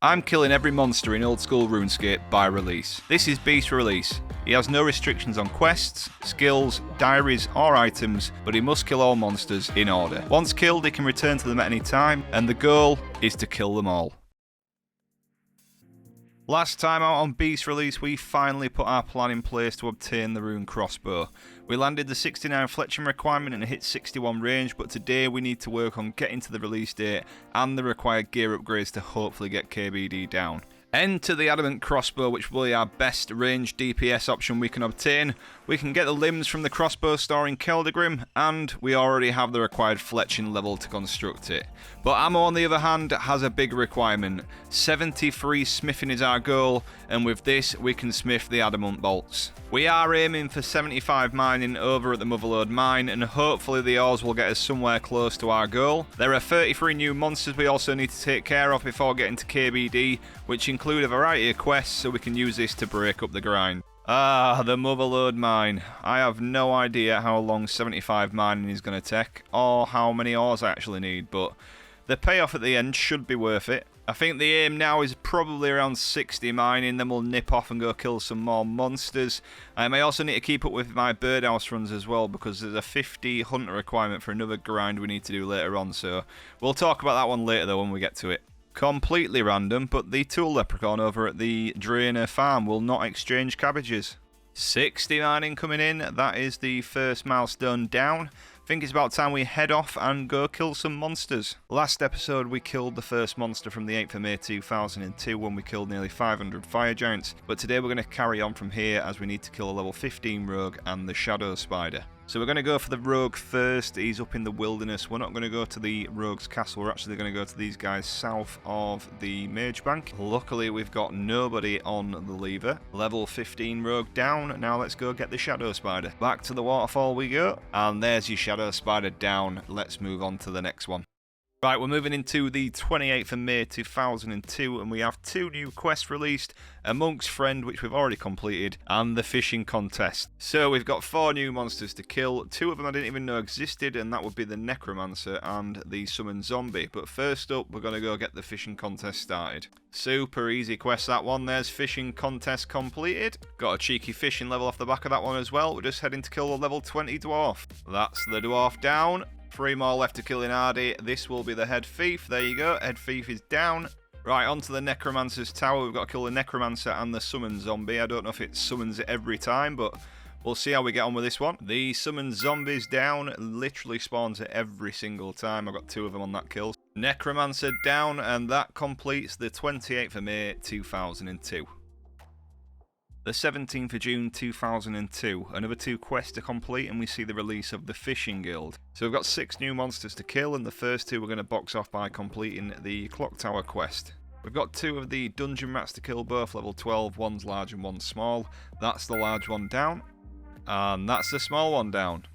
I'm killing every monster in old school RuneScape by release. This is Beast Release. He has no restrictions on quests, skills, diaries or items, but he must kill all monsters in order. Once killed he can return to them at any time, and the goal is to kill them all. Last time out on Beast Release, we finally put our plan in place to obtain the rune crossbow. We landed the 69 fletching requirement and hit 61 range, but today we need to work on getting to the release date and the required gear upgrades to hopefully get KBD down. Enter the adamant crossbow, which will be our best range DPS option we can obtain. We can get the limbs from the crossbow store in Keldegrim, and we already have the required fletching level to construct it. But ammo, on the other hand, has a big requirement. 73 smithing is our goal, and with this we can smith the adamant bolts. We are aiming for 75 mining over at the Motherlode mine, and hopefully the ores will get us somewhere close to our goal. There are 33 new monsters we also need to take care of before getting to KBD, which include a variety of quests, so we can use this to break up the grind. Ah, the Motherlode mine. I have no idea how long 75 mining is going to take, or how many ores I actually need, but the payoff at the end should be worth it. I think the aim now is probably around 60 mining, then we'll nip off and go kill some more monsters. I may also need to keep up with my birdhouse runs as well, because there's a 50 hunter requirement for another grind we need to do later on, so we'll talk about that one later though when we get to it. Completely random, but the tool leprechaun over at the Drainer farm will not exchange cabbages. 60 mining coming in, that is the first milestone down. I think it's about time we head off and go kill some monsters. Last episode we killed the first monster from the 8th of May 2002 when we killed nearly 500 fire giants, but today we're going to carry on from here as we need to kill a level 15 rogue and the shadow spider. So we're going to go for the rogue first. He's up in the wilderness. We're not going to go to the rogue's castle. We're actually going to go to these guys south of the mage bank. Luckily we've got nobody on the lever. Level 15 rogue down. Now let's go get the shadow spider. Back to the waterfall we go. And there's your shadow spider down. Let's move on to the next one. Right, we're moving into the 28th of May 2002 and we have two new quests released, a monk's friend which we've already completed, and the fishing contest. So we've got 4 new monsters to kill. 2 of them I didn't even know existed, and that would be the necromancer and the summoned zombie. But first up we're going to go get the fishing contest started. Super easy quest that one. There's fishing contest completed. Got a cheeky fishing level off the back of that one as well. We're just heading to kill the level 20 dwarf. That's the dwarf down. 3 more left to kill in Hardy. This will be the head thief. There you go. Head thief is down. Right, on to the necromancer's tower. We've got to kill the necromancer and the summoned zombie. I don't know if it summons it every time, but we'll see how we get on with this one. The summoned zombie's down. Literally spawns it every single time. I've got 2 of them on that kill. Necromancer down, and that completes the 28th of May 2002. The 17th of June 2002, another 2 quests to complete and we see the release of the Fishing Guild. So we've got 6 new monsters to kill, and the first 2 we're going to box off by completing the Clock Tower quest. We've got 2 of the dungeon rats to kill, both level 12, one's large and one's small. That's the large one down, and that's the small one down.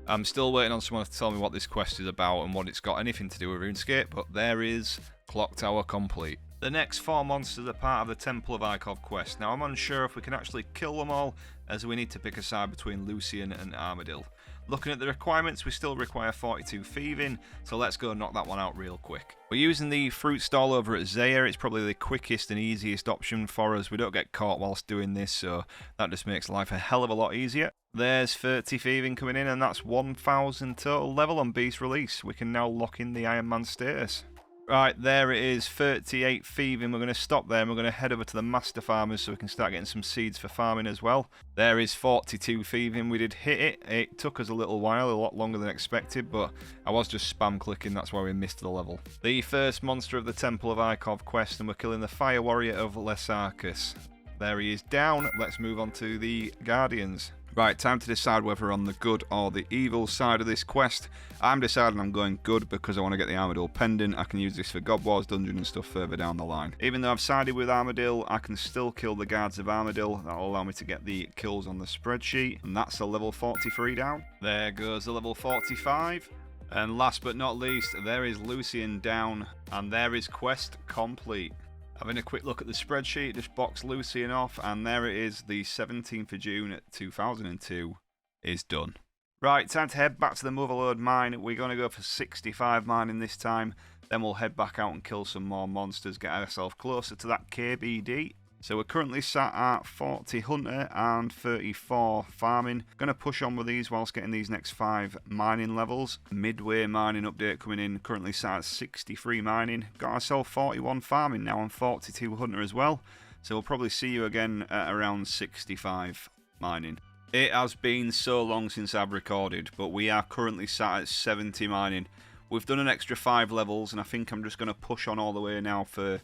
I'm still waiting on someone to tell me what this quest is about and what it's got anything to do with RuneScape, but there is Clock Tower complete. The next 4 monsters are part of the Temple of Ikov quest. Now I'm unsure if we can actually kill them all, as we need to pick a side between Lucian and Armadillo. Looking at the requirements, we still require 42 thieving, so let's go knock that one out real quick. We're using the fruit stall over at Zaya. It's probably the quickest and easiest option for us. We don't get caught whilst doing this, so that just makes life a hell of a lot easier. There's 30 thieving coming in, and that's 1,000 total level on Beast Release. We can now lock in the Iron Man status. Right, there it is, 38 thieving. We're going to stop there and we're going to head over to the master farmers so we can start getting some seeds for farming as well. There is 42 thieving. We did hit it. It took us a little while, a lot longer than expected, but I was just spam clicking, that's why we missed the level. The first monster of the Temple of Ikov quest, and we're killing the Fire Warrior of Lesarchus. There he is down. Let's move on to the Guardians. Right, time to decide whether we're on the good or the evil side of this quest. I'm deciding I'm going good because I want to get the Armadillo pendant. I can use this for God Wars dungeon and stuff further down the line. Even though I've sided with Armadillo, I can still kill the guards of Armadillo. That'll allow me to get the kills on the spreadsheet. And that's a level 43 down. There goes the level 45. And last but not least, there is Lucian down. And there is quest complete. Having a quick look at the spreadsheet, just box Lucian off, and there it is, the 17th of June 2002 is done. Right, time to head back to the Motherlode mine. We're going to go for 65 mining this time. Then we'll head back out and kill some more monsters, get ourselves closer to that KBD. So we're currently sat at 40 hunter and 34 farming. Going to push on with these whilst getting these next 5 mining levels. Midway mining update coming in, currently sat at 63 mining. Got ourselves 41 farming now and 42 hunter as well. So we'll probably see you again at around 65 mining. It has been so long since I've recorded, but we are currently sat at 70 mining. We've done an extra 5 levels, and I think I'm just going to push on all the way now for...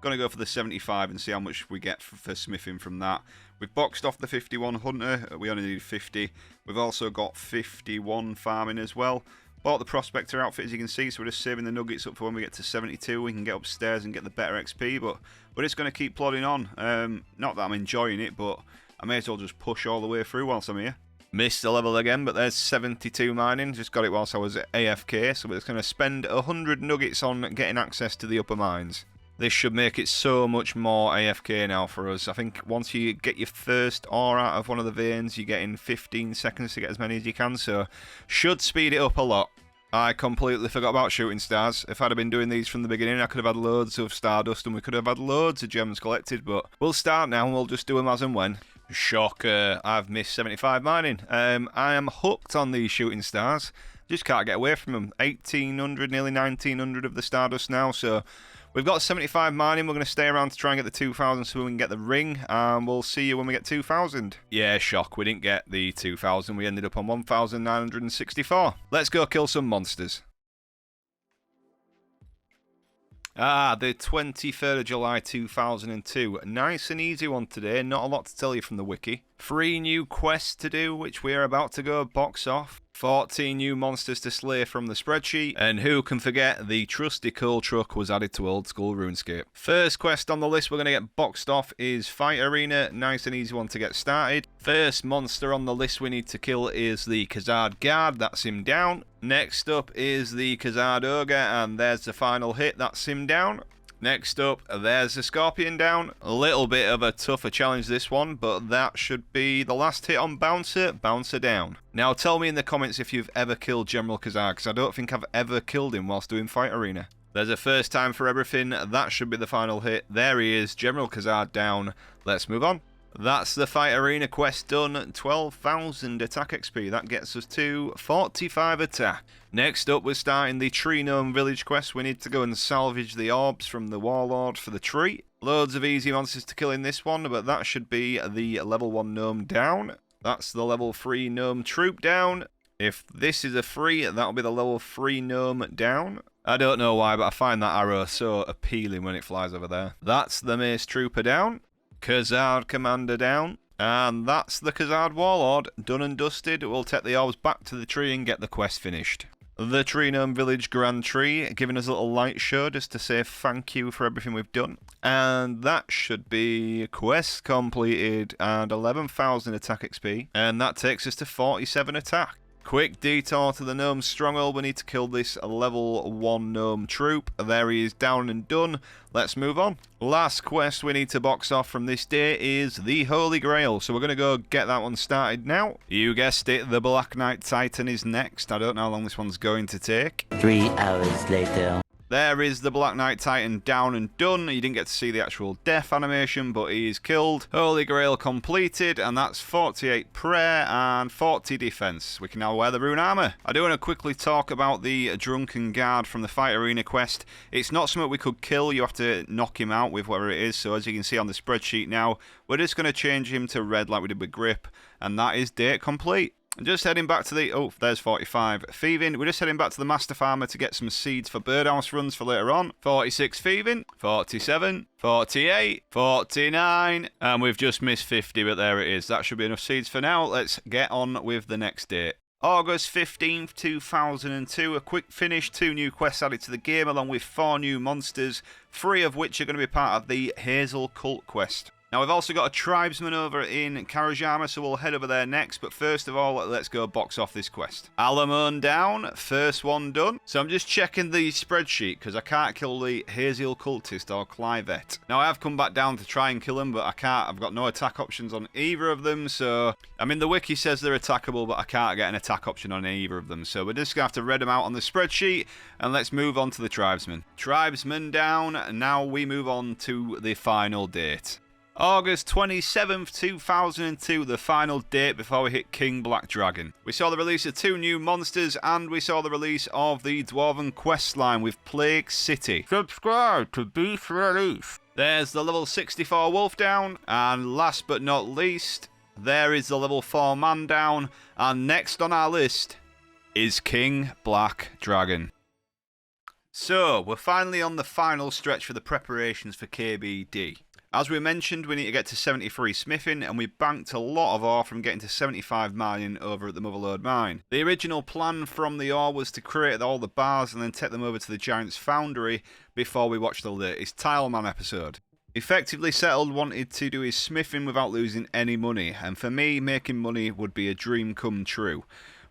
Going to go for the 75 and see how much we get for smithing from that. We've boxed off the 51 hunter, we only need 50. We've also got 51 farming as well. Bought the prospector outfit, as you can see, so we're just saving the nuggets up for when we get to 72. We can get upstairs and get the better XP, but we're just going to keep plodding on. Not that I'm enjoying it, but I may as well just push all the way through whilst I'm here. Missed the level again, but there's 72 mining. Just got it whilst I was at AFK, so we're just going to spend 100 nuggets on getting access to the upper mines. This should make it so much more AFK now for us. I think once you get your first ore out of one of the veins, you get in 15 seconds to get as many as you can, so should speed it up a lot. I completely forgot about shooting stars. If I'd have been doing these from the beginning, I could have had loads of stardust and we could have had loads of gems collected, but we'll start now and we'll just do them as and when. Shocker, I've missed 75 mining. I am hooked on these shooting stars. Just can't get away from them. 1800, nearly 1900 of the stardust now, so... We've got 75 mining, we're going to stay around to try and get the 2000 so we can get the ring, and we'll see you when we get 2000. Yeah, shock, we didn't get the 2000, we ended up on 1964. Let's go kill some monsters. The 23rd of July 2002. Nice and easy one today, not a lot to tell you from the wiki. 3 new quests to do, which we are about to go box off. 14 new monsters to slay from the spreadsheet, and who can forget the trusty coal truck was added to old school RuneScape. First quest on the list we're going to get boxed off is Fight Arena, nice and easy one to get started. First monster on the list we need to kill is the Khazard Guard, that's him down. Next up is the Khazard Ogre, and there's the final hit, that's him down. Next up, there's the Scorpion down. A little bit of a tougher challenge this one, but that should be the last hit on Bouncer. Bouncer down. Now tell me in the comments if you've ever killed General Khazard, because I don't think I've ever killed him whilst doing Fight Arena. There's a first time for everything. That should be the final hit. There he is, General Khazard down. Let's move on. That's the Fight Arena quest done. 12,000 attack XP. That gets us to 45 attack. Next up, we're starting the Tree Gnome Village quest. We need to go and salvage the orbs from the Warlord for the tree. Loads of easy monsters to kill in this one, but that should be the level 1 gnome down. That's the level 3 gnome troop down. If this is a 3, that'll be the level 3 gnome down. I don't know why, but I find that arrow so appealing when it flies over there. That's the Mace Trooper down. Khazard Commander down. And that's the Khazard Warlord. Done and dusted. We'll take the orbs back to the tree and get the quest finished. The Tree Gnome Village Grand Tree, giving us a little light show just to say thank you for everything we've done. And that should be quest completed and 11,000 attack XP. And that takes us to 47 attack. Quick detour to the Gnome Stronghold. We need to kill this level 1 Gnome troop. There he is, down and done. Let's move on. Last quest we need to box off from this day is the Holy Grail. So we're going to go get that one started now. You guessed it, the Black Knight Titan is next. I don't know how long this one's going to take. 3 hours later. There is the Black Knight Titan down and done. You didn't get to see the actual death animation, but he is killed. Holy Grail completed, and that's 48 prayer and 40 defense. We can now wear the rune armor. I do want to quickly talk about the Drunken Guard from the Fight Arena quest. It's not something we could kill. You have to knock him out with whatever it is. So as you can see on the spreadsheet now, we're just going to change him to red like we did with Grip, and that is date complete. Just heading back to the... Oh, there's 45. Thieving. We're just heading back to the Master Farmer to get some seeds for birdhouse runs for later on. 46 thieving. 47. 48. 49. And we've just missed 50, but there it is. That should be enough seeds for now. Let's get on with the next date. August 15th, 2002. A quick finish. 2 new quests added to the game, along with 4 new monsters, 3 of which are going to be part of the Hazel Cult quest. Now we've also got a tribesman over in Karajama, so we'll head over there next. But first of all, let's go box off this quest. Alamone down, first one done. So I'm just checking the spreadsheet because I can't kill the Haziel cultist or Clivet. Now I have come back down to try and kill him, but I can't. I've got no attack options on either of them. So I mean, the wiki says they're attackable, but I can't get an attack option on either of them. So we're just gonna have to read them out on the spreadsheet, and let's move on to the tribesman. Tribesman down. And now we move on to the final date. August 27th, 2002, the final date before we hit King Black Dragon. We saw the release of 2 new monsters, and we saw the release of the Dwarven questline with Plague City. Subscribe to Beast Release. There's the level 64 Wolf down, and last but not least, there is the level 4 Man down, and next on our list is King Black Dragon. So, we're finally on the final stretch for the preparations for KBD. As we mentioned, we need to get to 73 smithing, and we banked a lot of ore from getting to 75 mining over at the Motherlode mine. The original plan from the ore was to create all the bars and then take them over to the Giant's Foundry before we watched the latest Tileman episode. Effectively Settled wanted to do his smithing without losing any money, and for me, making money would be a dream come true.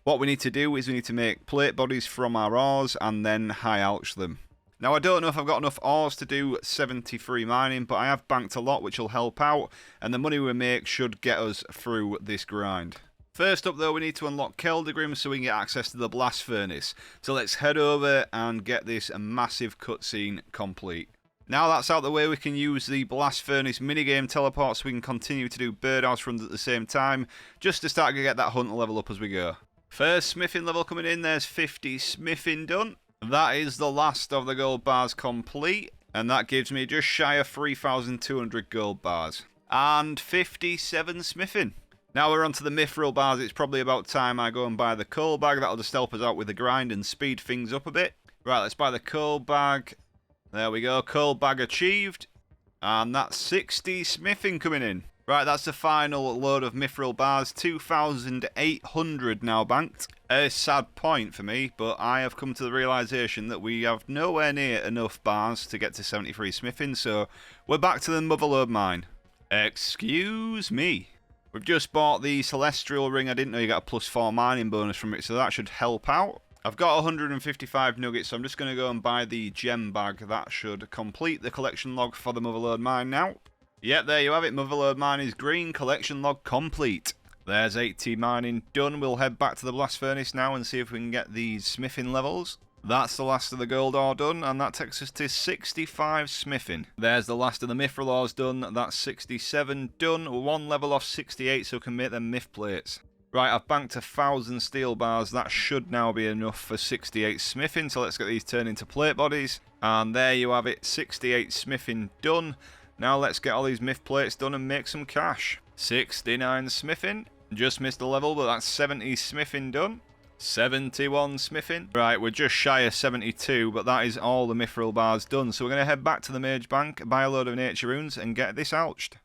What we need to do is we need to make plate bodies from our ores and then high alch them. Now I don't know if I've got enough ores to do 73 mining, but I have banked a lot which will help out, and the money we make should get us through this grind. First up though, we need to unlock Keldegrim so we can get access to the blast furnace. So let's head over and get this massive cutscene complete. Now that's out the way, we can use the blast furnace minigame teleport so we can continue to do birdhouse runs at the same time, just to start to get that hunter level up as we go. First smithing level coming in, there's 50 smithing done. That is the last of the gold bars complete, and that gives me just shy of 3,200 gold bars. And 57 smithing. Now we're on to the mithril bars. It's probably about time I go and buy the coal bag. That'll just help us out with the grind and speed things up a bit. Right, let's buy the coal bag. There we go, coal bag achieved. And that's 60 smithing coming in. Right, that's the final load of mithril bars, 2,800 now banked. A sad point for me, but I have come to the realisation that we have nowhere near enough bars to get to 73 smithing, so we're back to the Motherlode mine. Excuse me. We've just bought the Celestial Ring. I didn't know you got a +4 mining bonus from it, so that should help out. I've got 155 nuggets, so I'm just going to go and buy the gem bag. That should complete the collection log for the Motherlode mine now. Yep, there you have it. Motherlode mine is green, collection log complete. There's 80 mining done. We'll head back to the blast furnace now and see if we can get these smithing levels. That's the last of the gold ore done, and that takes us to 65 smithing. There's the last of the mithril ores done. That's 67 done. 1 level off 68, so we can make them myth plates. Right, I've banked 1,000 steel bars. That should now be enough for 68 smithing, so let's get these turned into plate bodies. And there you have it, 68 smithing done. Now let's get all these myth plates done and make some cash. 69 smithing. Just missed the level, but that's 70 smithing done. 71 smithing. Right, we're just shy of 72, but that is all the mithril bars done. So we're going to head back to the Mage Bank, buy a load of nature runes, and get this alched.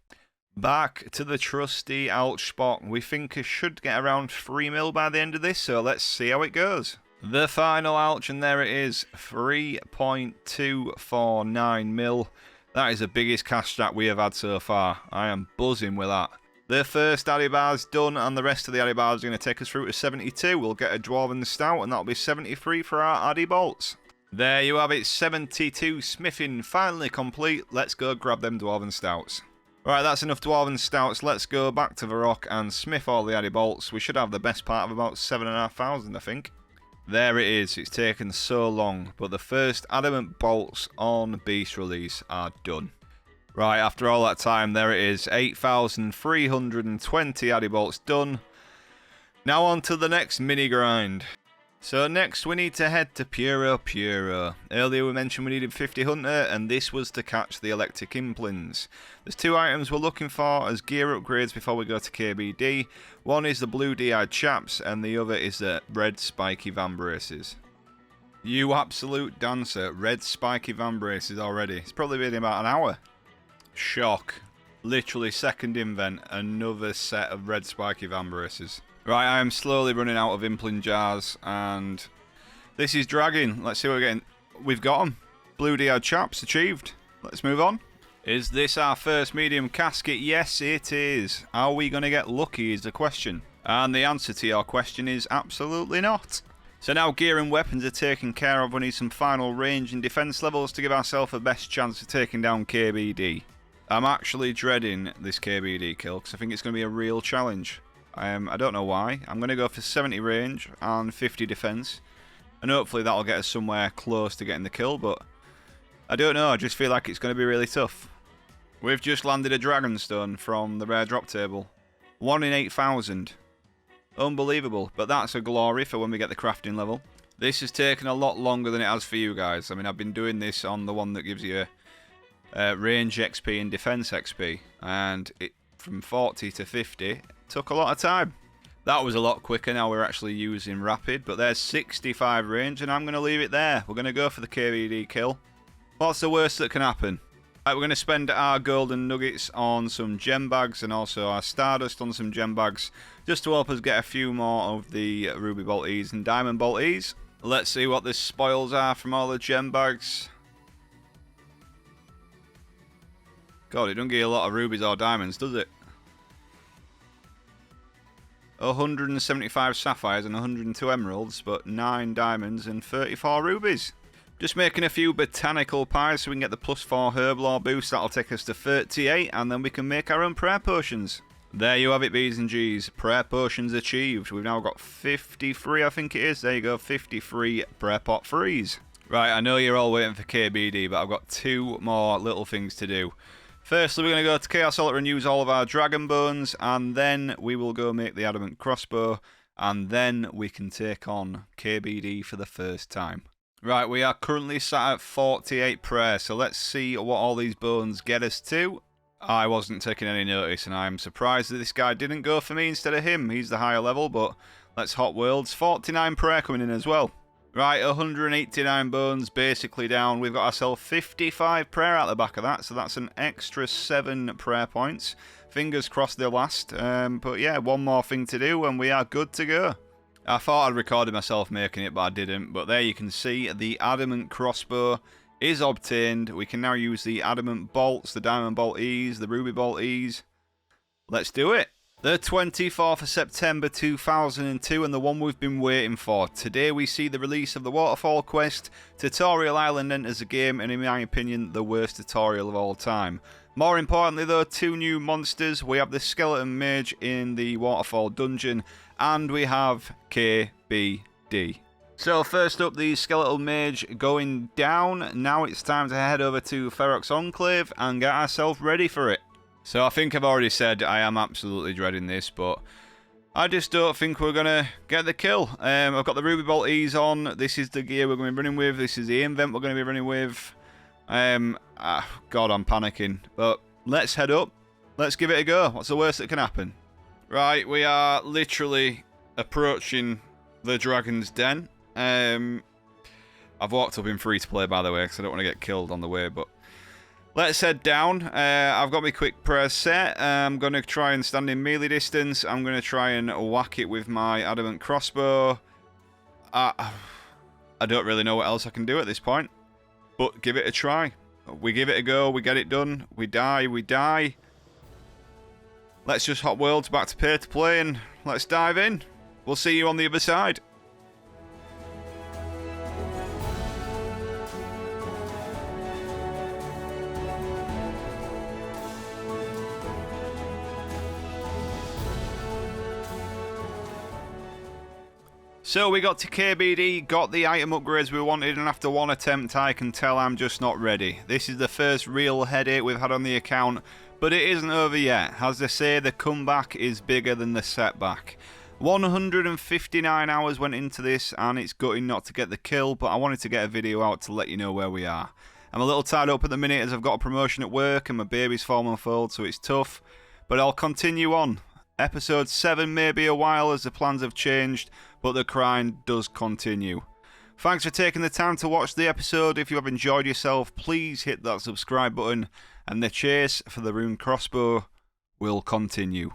Back to the trusty alch spot. We think it should get around 3 mil by the end of this, so let's see how it goes. The final alch, and there it is, 3.249 mil. That is the biggest cash stack we have had so far. I am buzzing with that. The first addy bar's done, and the rest of the addy bars are going to take us through to 72. We'll get a Dwarven Stout, and that'll be 73 for our addy bolts. There you have it, 72 smithing finally complete. Let's go grab them Dwarven Stouts. Right, that's enough Dwarven Stouts. Let's go back to the rock and smith all the addy bolts. We should have the best part of about 7,500, I think. There it is. It's taken so long, but the first adamant bolts on Beast Release are done. Right, after all that time, there it is. 8,320 addy bolts done. Now on to the next mini grind. So next we need to head to Puro. Earlier we mentioned we needed 50 hunter, and this was to catch the electric implants. There's 2 items we're looking for as gear upgrades before we go to KBD. One is the blue DI chaps, and the other is the red spiky van braces. You absolute dancer, red spiky van braces already. It's probably been about an hour. Shock. Literally second invent, another set of red spiky van braces. Right, I am slowly running out of implant jars, and this is dragging. Let's see what we're getting. We've got them. Blue DI chaps achieved. Let's move on. Is this our first medium casket? Yes, it is. Are we going to get lucky is the question. And the answer to your question is absolutely not. So now gear and weapons are taken care of. We need some final range and defense levels to give ourselves the best chance of taking down KBD. I'm actually dreading this KBD kill because I think it's going to be a real challenge. I don't know why. I'm going to go for 70 range and 50 defense. And hopefully that'll get us somewhere close to getting the kill, but I don't know. I just feel like it's going to be really tough. We've just landed a Dragonstone from the rare drop table. 1 in 8,000. Unbelievable, but that's a glory for when we get the crafting level. This has taken a lot longer than it has for you guys. I mean, I've been doing this on the one that gives you range XP and defense XP, and it from 40 to 50 took a lot of time. That was a lot quicker. Now we're actually using rapid, but there's 65 range, and I'm going to leave it there. We're going to go for the KBD kill. What's the worst that can happen? Right, we're going to spend our golden nuggets on some gem bags and also our stardust on some gem bags just to help us get a few more of the ruby bolties and diamond bolties. Let's see what the spoils are from all the gem bags. God, it doesn't give you a lot of rubies or diamonds, does it? 175 sapphires and 102 emeralds, but 9 diamonds and 34 rubies. Just making a few botanical pies so we can get the +4 herblore boost. That'll take us to 38, and then we can make our own prayer potions. There you have it, B's and G's. Prayer potions achieved. We've now got 53, I think it is. There you go, 53 prayer pot frees. Right, I know you're all waiting for KBD, but I've got 2 more little things to do. Firstly, we're going to go to Chaos Altar and use all of our dragon bones, and then we will go make the adamant crossbow, and then we can take on KBD for the first time. Right, we are currently sat at 48 prayer, so let's see what all these bones get us to. I wasn't taking any notice, and I'm surprised that this guy didn't go for me instead of him. He's the higher level, but let's hot worlds. 49 prayer coming in as well. Right, 189 bones basically down. We've got ourselves 55 prayer out the back of that, so that's an extra 7 prayer points. Fingers crossed they'll last. But yeah, one more thing to do, and we are good to go. I thought I'd recorded myself making it, but I didn't. But there you can see the adamant crossbow is obtained. We can now use the adamant bolts, the diamond bolt E's, the ruby bolt E's. Let's do it. The 24th of September 2002, and the one we've been waiting for. Today we see the release of the Waterfall Quest. Tutorial Island enters the game, and in my opinion, the worst tutorial of all time. More importantly though, 2 new monsters. We have the Skeleton Mage in the Waterfall Dungeon, and we have KBD. So first up, the Skeletal Mage going down. Now it's time to head over to Ferox Enclave and get ourselves ready for it. So I think I've already said I am absolutely dreading this, but I just don't think we're going to get the kill. I've got the Ruby Bolt E's on. This is the gear we're going to be running with. This is the invent we're going to be running with. God, I'm panicking. But let's head up. Let's give it a go. What's the worst that can happen? Right, we are literally approaching the Dragon's Den. I've walked up in free to play, by the way, because I don't want to get killed on the way, but let's head down. I've got my quick prayer set. I'm going to try and stand in melee distance. I'm going to try and whack it with my adamant crossbow. I don't really know what else I can do at this point, but give it a try. We give it a go, we get it done, we die, we die. Let's just hot worlds back to pay to play and let's dive in. We'll see you on the other side. So we got to KBD, got the item upgrades we wanted, and after one attempt I can tell I'm just not ready. This is the first real headache we've had on the account, but it isn't over yet. As they say, the comeback is bigger than the setback. 159 hours went into this, and it's gutting not to get the kill, but I wanted to get a video out to let you know where we are. I'm a little tied up at the minute as I've got a promotion at work and my baby's 4 months old, so it's tough, but I'll continue on. Episode 7 may be a while as the plans have changed, but the grind does continue. Thanks for taking the time to watch the episode. If you have enjoyed yourself, please hit that subscribe button, and the chase for the rune crossbow will continue.